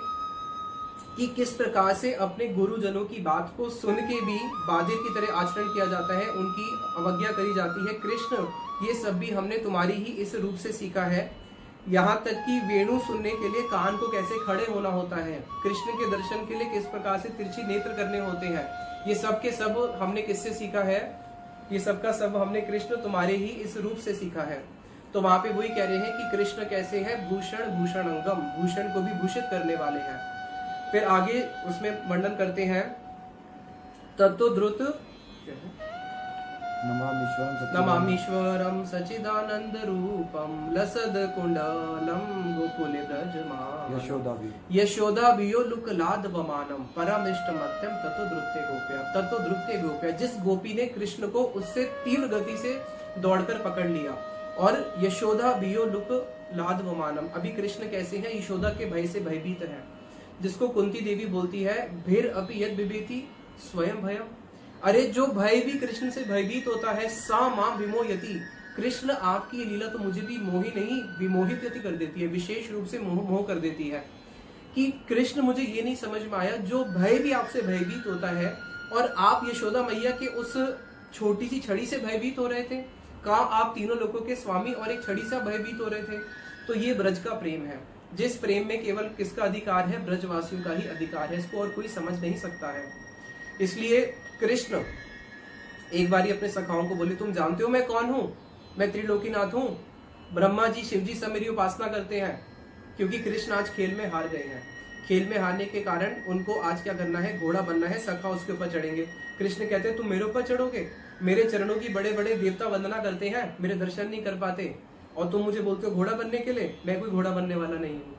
S1: कि किस प्रकार से अपने गुरुजनों की बात को सुन के भी बादिर की तरह आचरण किया जाता है, उनकी अवज्ञा करी जाती है। कृष्ण, ये सब भी हमने तुम्हारी ही इस रूप से सीखा है। यहाँ तक कि वेणु सुनने के लिए कान को कैसे खड़े होना होता है, कृष्ण के दर्शन के लिए किस प्रकार से तिरछी नेत्र करने होते हैं, ये सब के सब हमने किससे सीखा है? ये सब का सब हमने कृष्ण तुम्हारे ही इस रूप से सीखा है। तो वहां पे वही कह रहे हैं कि कृष्ण कैसे है? भूषण भूषण अंगम, भूषण को भी भूषित करने वाले हैं। फिर आगे उसमें वर्णन करते हैं तत्तो द्रुत नमामीश्वरम सचिदानंद रूपम लसद कुंडलम गोकुले ब्रजमान यशोदाभियो लुकलाद वमानम परमिष्ट मध्यम तत्तो द्रुत्य गोप्या, जिस गोपी ने कृष्ण को उससे तीव्र गति से दौड़कर पकड़ लिया। और यशोदा बियो लुक लाद वमानम, अभी कृष्ण कैसे हैं? यशोदा के भय से भयभीत है, जिसको कुंती देवी बोलती है भीर अपि यद बिबेति स्वयं भयम, अरे जो भय भी कृष्ण से भयभीत होता है, सा मां विमोयति, कृष्ण आपकी लीला तो मुझे भी मोही नहीं विमोहित कर देती है, विशेष रूप से मोह कर देती है। कि कृष्ण, मुझे ये नहीं समझ में आया, जो भय भी आपसे भयभीत होता है, और आप यशोदा मैया के उस छोटी सी छड़ी से भयभीत हो रहे थे, कहा आप तीनों लोगों के स्वामी और एक छड़ी से भयभीत हो रहे थे। तो ये ब्रज का प्रेम है, जिस प्रेम में केवल किसका अधिकार है? ब्रजवासियों का ही अधिकार है, इसको और कोई समझ नहीं सकता है। इसलिए कृष्ण एक बार अपने सखाओं को बोले, तुम जानते हो मैं कौन हूं? मैं त्रिलोकीनाथ हूं। ब्रह्मा जी शिव जी सब मेरी उपासना करते हैं, क्योंकि कृष्ण आज खेल में हार गए हैं। खेल में हारने के कारण उनको आज क्या करना है? घोड़ा बनना है, सखा उसके ऊपर चढ़ेंगे। कृष्ण कहते हैं तुम मेरे ऊपर चढ़ोगे? मेरे चरणों की बड़े बड़े देवता वंदना करते हैं, मेरे दर्शन नहीं कर पाते, और तुम मुझे बोलते हो घोड़ा बनने के लिए? मैं कोई घोड़ा बनने वाला नहीं हूँ।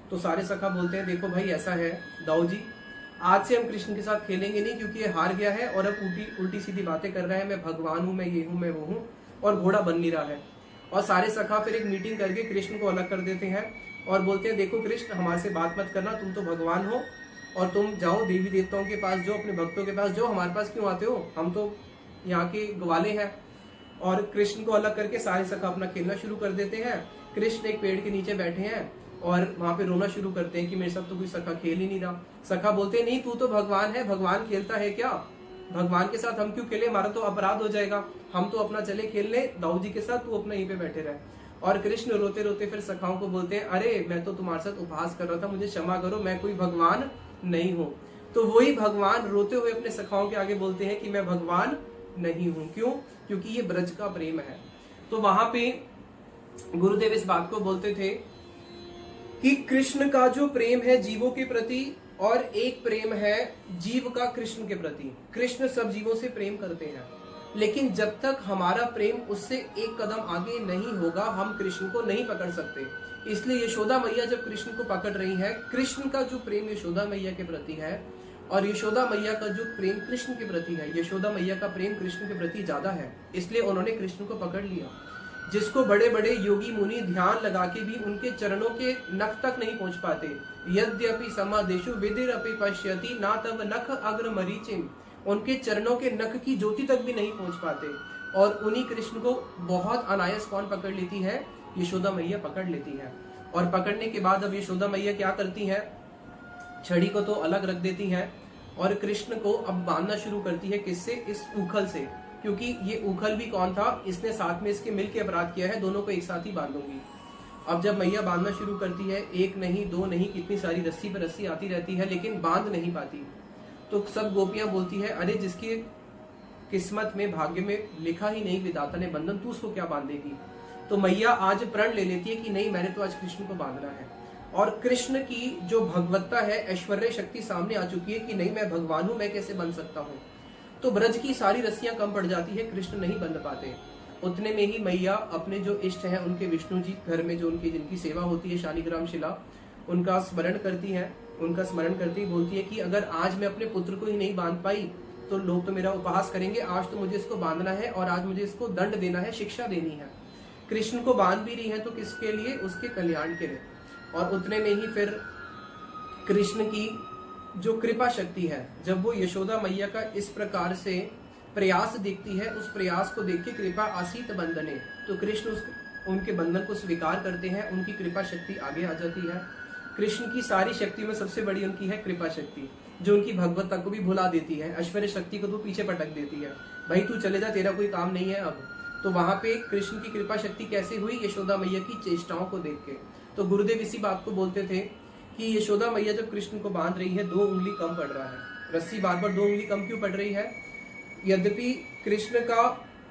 S1: तो सारे सखा बोलते हैं देखो भाई ऐसा है दाऊ जी, आज से हम कृष्ण के साथ खेलेंगे नहीं, क्योंकि ये हार गया है और अब उल्टी सीधी बातें कर रहा है, मैं भगवान हूँ, मैं ये हूँ, मैं वो हूँ, और घोड़ा बन नहीं रहा है। और सारे सखा फिर एक मीटिंग करके कृष्ण को अलग कर देते हैं और बोलते हैं देखो कृष्ण, हमारे से बात मत करना, तुम तो भगवान हो, और तुम जाओ देवी देवताओं के पास, जो अपने भक्तों के पास, जो हमारे पास क्यों आते हो? हम तो यहाँ के ग्वाले हैं। और कृष्ण को अलग करके सारे सखा अपना खेलना शुरू कर देते हैं। कृष्ण एक पेड़ के नीचे बैठे हैं और वहां पे रोना शुरू करते हैं कि मेरे साथ तो कोई सखा खेल ही नहीं रहा। सखा बोलते हैं नहीं, तू तो भगवान है, भगवान खेलता है क्या? भगवान के साथ हम क्यों खेले? हमारा तो अपराध हो जाएगा, हम तो अपना चले खेलने दाऊ जी के साथ, तू अपना यहीं पे बैठे रहे। और कृष्ण रोते रोते फिर सखाओं को बोलते हैं अरे मैं तो तुम्हारे साथ उपहास कर रहा था, मुझे क्षमा करो, मैं कोई भगवान नहीं हूँ। तो वही भगवान रोते हुए अपने सखाओं के आगे बोलते हैं कि मैं भगवान नहीं हूं। क्यों? क्योंकि ये ब्रज का प्रेम है। तो वहां पे गुरुदेव इस बात को बोलते थे कि कृष्ण का जो प्रेम है जीवों के प्रति, और एक प्रेम है जीव का कृष्ण के प्रति। कृष्ण सब जीवों से प्रेम करते हैं, लेकिन जब तक हमारा प्रेम उससे एक कदम आगे नहीं होगा, हम कृष्ण को नहीं पकड़ सकते। इसलिए यशोदा मैया जब कृष्ण को पकड़ रही है, कृष्ण का जो प्रेम यशोदा मैया के प्रति है और यशोदा मैया का जो प्रेम कृष्ण के प्रति है, यशोदा मैया का प्रेम कृष्ण के प्रति ज्यादा है, इसलिए उन्होंने कृष्ण को पकड़ लिया। जिसको बड़े बड़े योगी मुनि ध्यान लगा के भी उनके चरणों के नख तक नहीं पहुंच पाते। यद्यपि समादेशु विदिरपि पश्यति ना तव नख अग्र मरीचिम, उनके चरणों के नख की ज्योति तक भी नहीं पहुंच पाते। और उन्हीं कृष्ण को बहुत अनायास कौन पकड़ लेती है? यशोदा मैया पकड़ लेती है। और पकड़ने के बाद अब यशोदा मैया क्या करती है? छड़ी को तो अलग रख देती है और कृष्ण को अब बांधना शुरू करती है। किससे? इस उखल से, क्योंकि ये उखल भी कौन था? इसने साथ में इसके मिलके अपराध किया है, दोनों को एक साथ ही बांधूंगी। अब जब मैया बांधना शुरू करती है, एक नहीं दो नहीं कितनी सारी रस्सी पर रस्सी आती रहती है, लेकिन बांध नहीं पाती। तो सब गोपियां बोलती है, अरे जिसकी किस्मत में भाग्य में लिखा ही नहीं विधाता ने बंधन, तू उसको क्या बांधेगी। तो मैया आज प्रण ले लेती है कि नहीं, मैंने तो आज कृष्ण को बांधना है। और कृष्ण की जो भगवत्ता है, ऐश्वर्य शक्ति सामने आ चुकी है कि नहीं, मैं भगवान हूं, मैं कैसे बन सकता हूँ। तो ब्रज की सारी रस्सियां कम पड़ जाती है, कृष्ण नहीं बंध पाते। उतने में ही मैया अपने जो इष्ट हैं उनके, विष्णु जी घर में जो उनकी जिनकी सेवा होती है, शालिग्राम शिला, उनका स्मरण करती है। उनका स्मरण करती ही बोलती है कि अगर आज मैं अपने पुत्र को ही नहीं बांध पाई तो लोग तो मेरा उपहास करेंगे, आज तो मुझे इसको बांधना है और आज मुझे इसको दंड देना है, शिक्षा देनी है। कृष्ण को बांध भी रही है तो किसके लिए, उसके कल्याण के लिए। और उतने में ही फिर कृष्ण की जो कृपा शक्ति है, जब वो यशोदा मैया का इस प्रकार से प्रयास देखती है, उस प्रयास को देख के कृपा आसीत बंधने, तो कृष्ण उनके बंधन को स्वीकार करते हैं, उनकी कृपा शक्ति आगे आ जाती है। कृष्ण की सारी शक्ति में सबसे बड़ी उनकी है कृपा शक्ति, जो उनकी भगवत्ता को भी भुला देती है, ऐश्वर्य शक्ति को तो पीछे पटक देती है, भाई तू चले जा, तेरा कोई काम नहीं है अब। तो वहां पे कृष्ण की कृपा शक्ति कैसे हुई, यशोदा मैया की चेष्टाओं को देख के। तो गुरुदेव इसी बात को बोलते थे कि यशोदा मैया जब कृष्ण को बांध रही है, 2 उंगली कम पड़ रहा है, रस्सी बार बार 2 उंगली कम क्यों पड़ रही है। यद्यपि कृष्ण का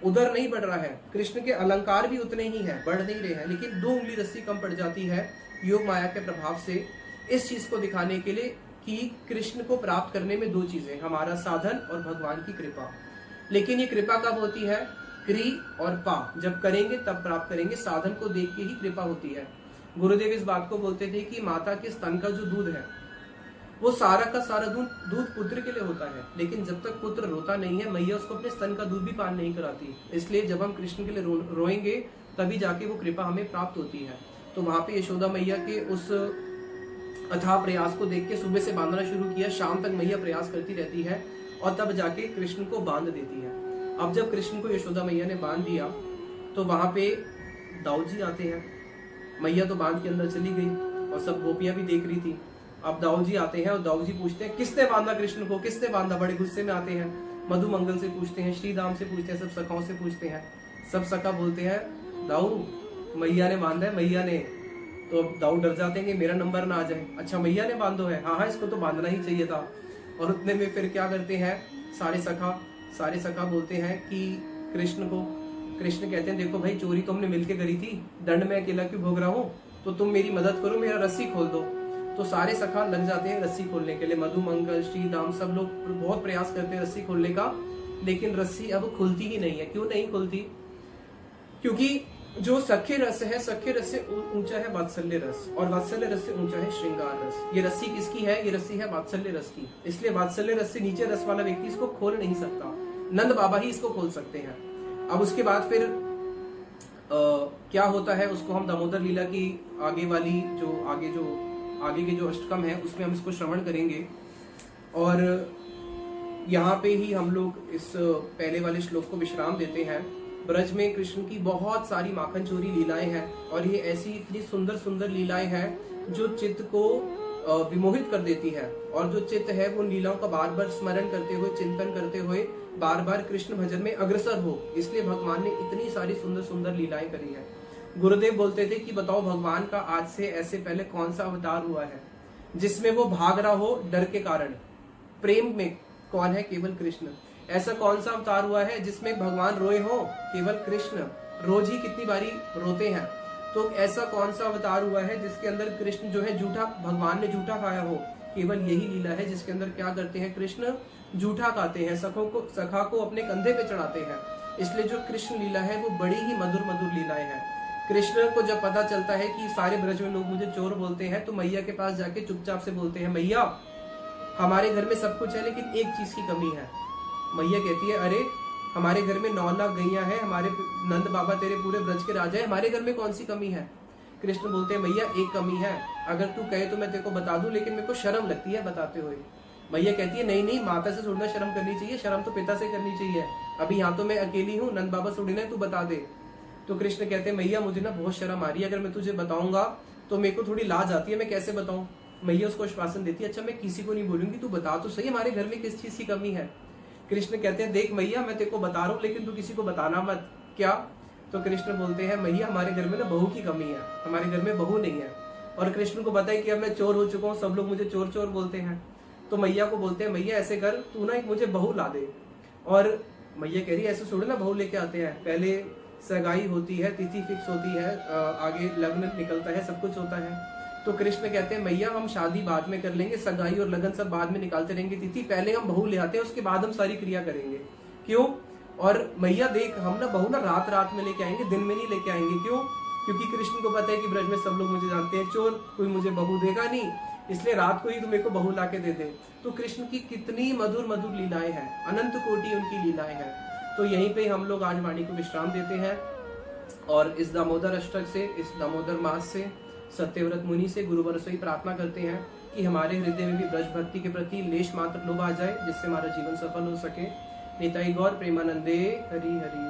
S1: उदर नहीं बढ़ रहा है, कृष्ण के अलंकार भी उतने ही हैं, बढ़ नहीं रहे हैं, लेकिन 2 उंगली रस्सी कम पड़ जाती है योग माया के प्रभाव से। इस चीज को दिखाने के लिए कि कृष्ण को प्राप्त करने में 2 चीजें, हमारा साधन और भगवान की कृपा। लेकिन ये कृपा कब होती है, क्री और पा जब करेंगे तब प्राप्त करेंगे, साधन को देख के ही कृपा होती है। गुरुदेव इस बात को बोलते थे कि माता के स्तन का जो दूध है वो सारा का सारा दूध पुत्र के लिए होता है, लेकिन जब तक पुत्र रोता नहीं है, मैया उसको अपने स्तन का दूध भी पान नहीं कराती। इसलिए जब हम कृष्ण के लिए रोएंगे तभी जाके वो कृपा हमें प्राप्त होती है। तो वहां पे यशोदा मैया के उस अथाह प्रयास को देख के सुबह से बांधना शुरू किया, शाम तक मैया प्रयास करती रहती है और तब जाके कृष्ण को बांध देती है। अब जब कृष्ण को यशोदा मैया ने बांध दिया तो वहां पे दाऊद जी आते हैं। मैया तो बांध के अंदर चली गई और सब गोपियां भी देख रही थी। अब दाऊद जी आते हैं और दाऊद जी पूछते हैं किसने बांधा कृष्ण को, किसने बांधा। बड़े गुस्से में आते हैं, मधु मंगल से पूछते हैं, श्रीदाम से पूछते हैं, सब सखाओं से पूछते हैं। सब सखा बोलते हैं दाऊ मैया ने बांधा है, मैया ने। तो दाऊ डर जाते हैं कि मेरा नंबर ना आ जाए, अच्छा मैया ने बांधो है, हाँ इसको तो बांधना ही चाहिए था। और उतने में फिर क्या करते हैं सारे सखा बोलते हैं कि कृष्ण कहते हैं देखो भाई, चोरी तो हमने मिलके करी थी, दंड में अकेला क्यों भोग रहा हूँ, तो तुम मेरी मदद करो, मेरा रस्सी खोल दो। तो सारे सखा लग जाते हैं रस्सी खोलने के लिए, मधु मंगल श्रीदाम सब लोग बहुत प्रयास करते हैं रस्सी खोलने का, लेकिन रस्सी अब खुलती ही नहीं है। क्यों नहीं खुलती, क्योंकि जो सख्य रस है, सख्य रस से ऊंचा है वात्सल्य रस, और वात्सल्य रस से ऊंचा है श्रृंगार रस। ये रस्सी किसकी है, ये रस्सी है वात्सल्य रस की। इसलिए वात्सल्य रस से नीचे रस वाला व्यक्ति इसको खोल नहीं सकता, नंद बाबा ही इसको खोल सकते हैं। अब उसके बाद फिर क्या होता है, उसको हम दामोदर लीला की आगे वाली आगे के जो अष्टकम है उसमें हम इसको श्रवण करेंगे। और यहाँ पे ही हम लोग इस पहले वाले श्लोक को विश्राम देते हैं। ब्रज में कृष्ण की बहुत सारी माखन चोरी लीलाएं हैं, और ये ऐसी इतनी सुंदर सुंदर लीलाएं हैं जो चित्त को विमोहित कर देती है, और जो चित्त है वो लीलाओं का बार बार स्मरण करते हुए, चिंतन करते हुए बार बार कृष्ण भजन में अग्रसर हो। इसलिए भगवान ने इतनी सारी सुंदर सुंदर लीलाएं करी है। गुरुदेव बोलते थे कि बताओ भगवान का आज से ऐसे पहले कौन सा अवतार हुआ है जिसमें वो भाग रहा हो डर के कारण। प्रेम में कौन है, केवल कृष्ण। ऐसा कौन सा अवतार हुआ है जिसमें भगवान रोए हो, केवल कृष्ण। रोज ही कितनी बारी रोते हैं। तो ऐसा कौन सा अवतार हुआ है जिसके अंदर कृष्ण जो है झूठा, भगवान ने झूठा खाया हो, केवल यही लीला है जिसके अंदर क्या करते हैं, कृष्ण झूठा खाते हैं, सखा को अपने कंधे पे चढ़ाते हैं। इसलिए जो कृष्ण लीला है वो बड़ी ही मधुर मधुर लीलाएं हैं। कृष्ण को जब पता चलता है कि सारे ब्रज में लोग मुझे चोर बोलते हैं, तो मैया के पास जाके चुपचाप से बोलते हैं मैया हमारे घर में सब कुछ है लेकिन एक चीज की कमी है। मैया कहती है अरे हमारे घर में 9 लाख गैया है, हमारे नंद बाबा तेरे पूरे ब्रज के राजा है, हमारे घर में कौन सी कमी है। कृष्ण बोलते हैं मैया एक कमी है, अगर तू कहे तो मैं तेरे को बता दूं, लेकिन मेरे को शर्म लगती है बताते हुए। मैया कहती है नहीं माता से थोड़ी ना शर्म करनी चाहिए, शर्म तो पिता से करनी चाहिए। अभी यहाँ तो मैं अकेली हूँ, नंद बाबा थोड़ी ना, तू बता दे। तो कृष्ण कहते हैं मैया मुझे ना बहुत शर्म आ रही है, अगर मैं तुझे बताऊंगा तो मेरे को थोड़ी लाज आती है, मैं कैसे बताऊं। मैया उसको आश्वासन देती है अच्छा मैं किसी को नहीं बोलूंगी, तू बता तो सही हमारे घर में किस चीज की कमी है। कृष्ण कहते हैं देख मैया मैं तेरे को बता रहा हूँ लेकिन तू किसी को बताना मत। क्या? तो कृष्ण बोलते हैं मैया हमारे घर में ना बहू की कमी है, हमारे घर में बहू नहीं है। और कृष्ण को पता है कि अब मैं चोर हो चुका हूँ, सब लोग मुझे चोर चोर बोलते हैं। तो मैया को बोलते हैं मैया ऐसे कर, तू ना एक मुझे बहू ला दे। और मैया कह रही है ऐसे थोड़ी ना बहू लेके आते हैं, पहले सगाई होती है, तिथि फिक्स होती है, आगे लग्न निकलता है, सब कुछ होता है। तो कृष्ण कहते हैं मैया हम शादी बाद में कर लेंगे, सगाई और लगन सब बाद में निकालते रहेंगे तिथि, पहले हम बहू ले आते हैं, उसके बाद हम सारी क्रिया करेंगे। क्यों? और मैया देख हम ना बहू ना रात रात में लेके आएंगे, दिन में नहीं लेके आएंगे। क्यों? क्योंकि कृष्ण को पता है कि ब्रज में सब लोग मुझे जानते हैं चोर, कोई मुझे बहू देगा नहीं, इसलिए रात को ही तुम मेरे को बहू ला के दे दे। तो कृष्ण की कितनी मधुर मधुर लीलाएं हैं, अनंत कोटि उनकी लीलाएं हैं। तो यहीं पे हम लोग आज वाणी को विश्राम देते हैं और इस दामोदर अष्टक से, इस दामोदर मास से सत्यव्रत मुनि से गुरुवर से ही प्रार्थना करते हैं कि हमारे हृदय में भी ब्रज भक्ति के प्रति लेश मात्र लोभ आ जाए, जिससे हमारा जीवन सफल हो सके। निताई गौर प्रेमानंदे हरि हरि।